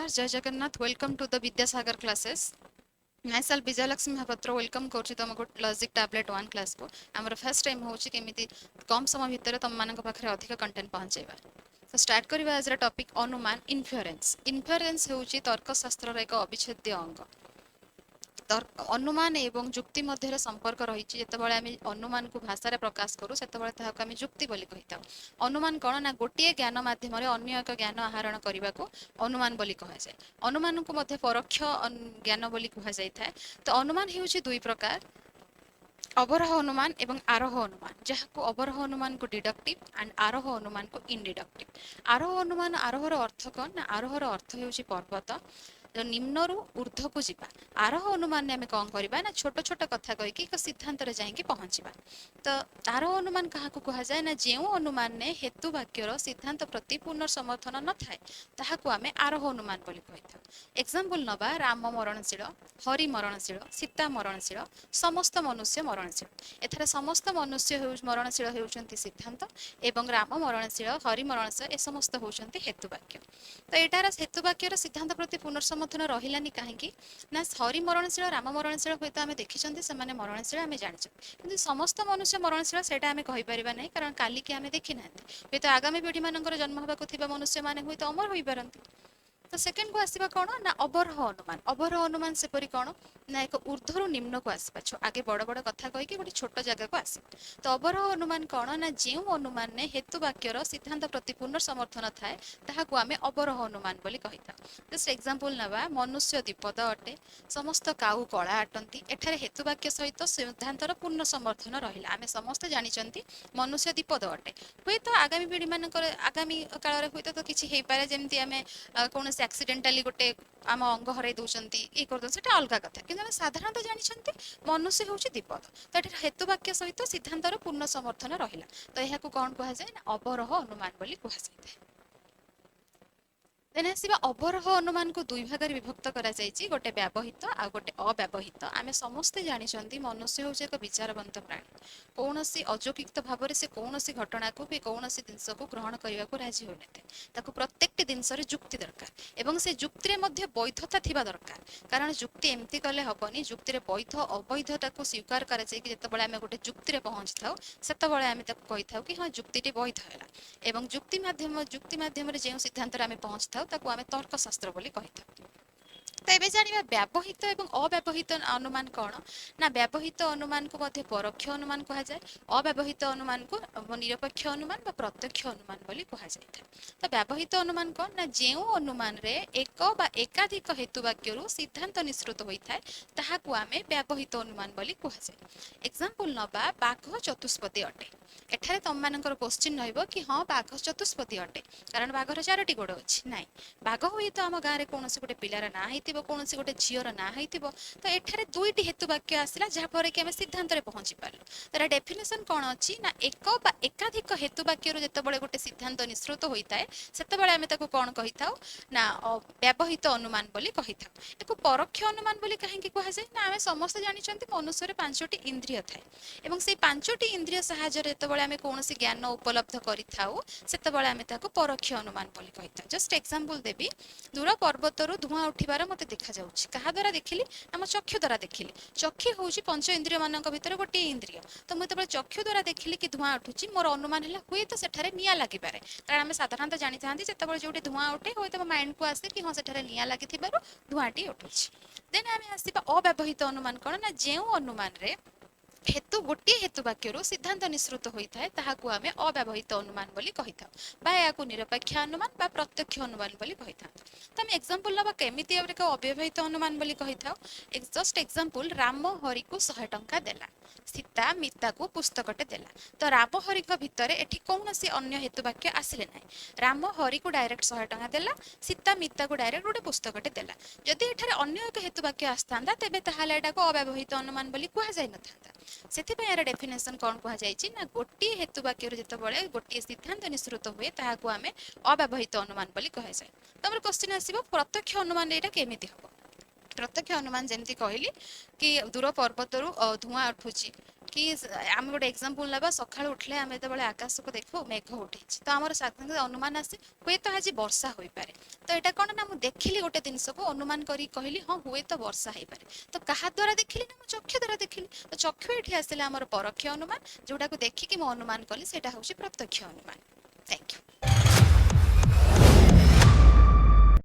नमस्कार जय Jagannath welcome to the Vidyasagar classes myself Vijayalakshmi Mohapatra welcome करुच्ची तुमको लॉजिक टैबलेट 1 क्लास को आमर फर्स्ट टाइम होची केमिति कम समय भितर तुम मानक पाखरे अधिक कंटेंट पहुंचेबा तो स्टार्ट करबा आज टॉपिक अनुमान इन्फरेंस होची तर्कशास्त्र रे एक अविच्छेद्य अंग अनुमान एवं जुक्ति मध्य संपर्क रही जितेबाला आम अनुमान को भाषा प्रकाश करूँ से आम जुक्ति बोली कही अनुमान कौन ना गोटे ज्ञान मध्यम अन्य एक ज्ञान आहरण करने को अनुमान बोली कहुए अनुमान को मध्य परोक्ष ज्ञान बोली कहुए तो अनुमान हो दुई प्रकार अवरोह अनुमान एवं आरोह अनुमान जहाँ अवरोह अनुमान को डिडक्टिव एंड आरोह अनुमान को इनडिडक्टिव आरोह अनुमान आरोहर अर्थ कौन ना आरोहर अर्थ हो पर्वत जो निम्नरू ऊर्ध्व को जीवा आरोह अनुमान आम कौन करवा ना छोट छोट कथा कहीकि एक सिद्धांत जाकि पहुँचा तो आरोह अनुमान क्या कहुए ना जो अनुमान ने हेतु वाक्यर सिद्धांत प्रति पूर्ण समर्थन न थाए ताहाकु आमे आरोह अनुमान बोली कही था एग्जांपल नबा राम मरणशील हरि मरणशील सीता मरणशील समस्त मनुष्य मरणशील एथारे समस्त मनुष्य मरणशील होउछन्ति सिद्धांत एवं राम मरणशील हरि मरणशील ए समस्त होउछन्ति हेतु वाक्य तो एटार हेतु वाक्यर सिद्धांत प्रति पुनर्समर्थन रहिलानी काहेकि ना हरि मरणशील राम मरणशील हुए तो आम देखी से मरणशील आम जानी कि समस्त मनुष्य मरणशील से आम कहीपर ना कारण काली की आम देखी ना हुए तो आगामी पीढ़ी मान जन्म होगा मनुष्य मैंने हुए तो अमर हो पारती तो सेकेंड को आसवा कौन ना अवरोह अनुमान सेपरी कौन ना एक ऊर्ध्वर निम्न को आसवा आगे बड़ बड़ कथा कहीकि गोटे छोट जगह को आस तो अवरोह अनुमान कौन ना जो अनुमान ने हेतु वाक्यर सिद्धांत प्रति पूर्ण समर्थन थाए ताहाकु आमे अवरोह अनुमान बोली कही था जस्ट एग्जांपल नबा मनुष्य द्विपद अटे समस्त काऊ कला अटंती एठारे हेतु वाक्य सहित सिद्धांतर पूर्ण समर्थन रहिला आमे समस्त जानिचंती मनुष्य द्विपद अटे हुए तो आगामी पीढ़ी मानकर आगामी काल हुए तो किसी हो पारे जमी आम कौन एक्सीडेंटाली गोटे आम अंग हर दौरान ये कर अलग कथा कि साधारणतः जानते मनुष्य हूँ द्विपद तो ये हेतु वाक्य सहित सिद्धांतर पूर्ण समर्थन रहा तो यह कौन कहुए अवरोह अनुमान बोली कहुए देन आसवा अवरोह अनुमान को दुई भाग विभक्त करा गोटे व्यवहित आ गोटे अव्यवहित आम समस्ते जानते मनुष्य हूँ एक विचारवंत प्राणी कौन सी अଯौक्तिक भाव से कौन सी घटना को भी कौन सी जिनस को ग्रहण करने को राजी हो ताको प्रत्येक जिनस जुक्ति दरकार एवं से जुक्ति वैधता थिबा दरकार कारण जुक्ति एमती कले हेनी जुक्ति वैध अवैधता को स्वीकार कर जिते आम गोटे जुक्ति पहुँची था से आम कही था कि हाँ जुक्ति वैध है एवं जुक्ति माध्यम जो सिद्धांत आम पहुँची था आम तर्कशास्त्र बोली कही था तो ये जाना व्यवहित और अव्यवहित अनुमान कौन ना व्यवहित अनुमान को मध्य परोक्ष अनुमान कहुए अव्यवहित अनुमान को निरपेक्ष अनुमान व प्रत्यक्ष अनुमान बोली कहुए तो व्यवहित अनुमान कौन ना जो अनुमान रे एक बा एकाधिक हेतु वाक्य सिद्धांत निश्रुत होता है ताहाकु आमे व्यवहित अनुमान बोली कहुए एग्जांपल नबा बाघ चतुष्पदी अटे एठारे तुम मानकर क्वेश्चन रहिबो कि हाँ बाघ चतुष्पदी अटे कारण बाघर चारोटी गोड़ अच्छी ना बाघ हुए तो आम गाँव में कौन गोटे पिलार ना कौन गोटे झीर ना तो एठारे दुईटी हेतु वाक्य आसला जहाँफल कि आम सिद्धांत पहुँची पार्लु तार डेफिनेसन कौन अच्छी ना एक बा एकाधिक हेतु वाक्य जितेबाला गोटे सिद्धांत निश्रुत होता है से आम कौन कही था ना व्यवहित अनुमान बोली कही था एक परोक्ष अनुमान बोली कहीं कहुए ना आम समस्त जानते मनुष्य 5टी इंद्रिय थाए एवं से 5टी इंद्रिय साहाय्य जितेबाला आम कौन ज्ञान उपलब्ध करते आम परोक्ष अनुमान बोली कही था जस्ट एग्जांपल देवी दूर पर्वतर धूआं उठार मत देखा जाऊँगी क्या द्वारा देखिली आम चक्षु द्वारा देखिली चक्षु हूँ पंच इंद्रिय मान भर गोटे इंद्रिय तो मुझे चक्षु द्वारा देखिली कि धूआं उठुची मोर अनुमान है हुए तो सेठारे निआं लगिपारे कारण आम साधारणतः जानी था जिते जो धूआं उठे हुए तो माइंड को आसे कि हाँ सेठारे निआं लगी धूआंटी उठुची देन आम आसवा अव्यवहित अनुमान कौन ना जो अनुमान रे हेतु गोटे हेतु वाक्य सिद्धांत निश्रुत होता है ताहाकु आमे अव्यवहित अनुमान बोली कही था बा या निरपेक्ष अनुमान बा प्रत्यक्ष अनुमान बोली कही था तो आम एग्जांपल नबा केमिति एक अव्यवहित अनुमान बोली कही था जस्ट एग्जांपल राम हरि को 100 टंका देला सीता मिता को पुस्तकटे देला तो राम हरि भितर एठी कौन सी अन्य हेतु वाक्य आसिले ना राम हरि को डायरेक्ट 100 टंका देला सीता मिता को डायरेक्ट गोटे पुस्तकटे देला जदि एठारे अन्य एक हेतु वाक्य आसता तेबे ताहाले एटा को अव्यवहित अनुमान बोली कहा जाय नथांता से यार डेफिनेसन कौन कहुई ना गोटे हेतु वाक्य जिते गोटे सिद्धांत निश्रुत हुए ताहाकु आमे अव्यवहित अनुमान बोली कहुए तो क्वेश्चन आसो प्रत्यक्ष अनुमान यहाँ केमिति हम प्रत्यक्ष अनुमान जेमती कहली कि दूर पर्वतरू धुआं उठुची कि आम गोटे एग्जांपल नेबा सकाळ उठले आम जो आकाश को देखो मेघ उठी तो आम साधारण अनुमान आसे हुए तो आज वर्षा हो पारे तो यहाँ कौन ना मुझे देखिली गोटे जिनस को अनुमान करी कहली हाँ हुए तो वर्षा हो पारे तो क्या द्वारा देखिली ना चक्षु द्वारा देखिली तो चक्षु ये आसला आम परोक्ष अनुमान जोटा को देखिकी मु अनुमान कली से हूँ प्रत्यक्ष अनुमान थैंक यू।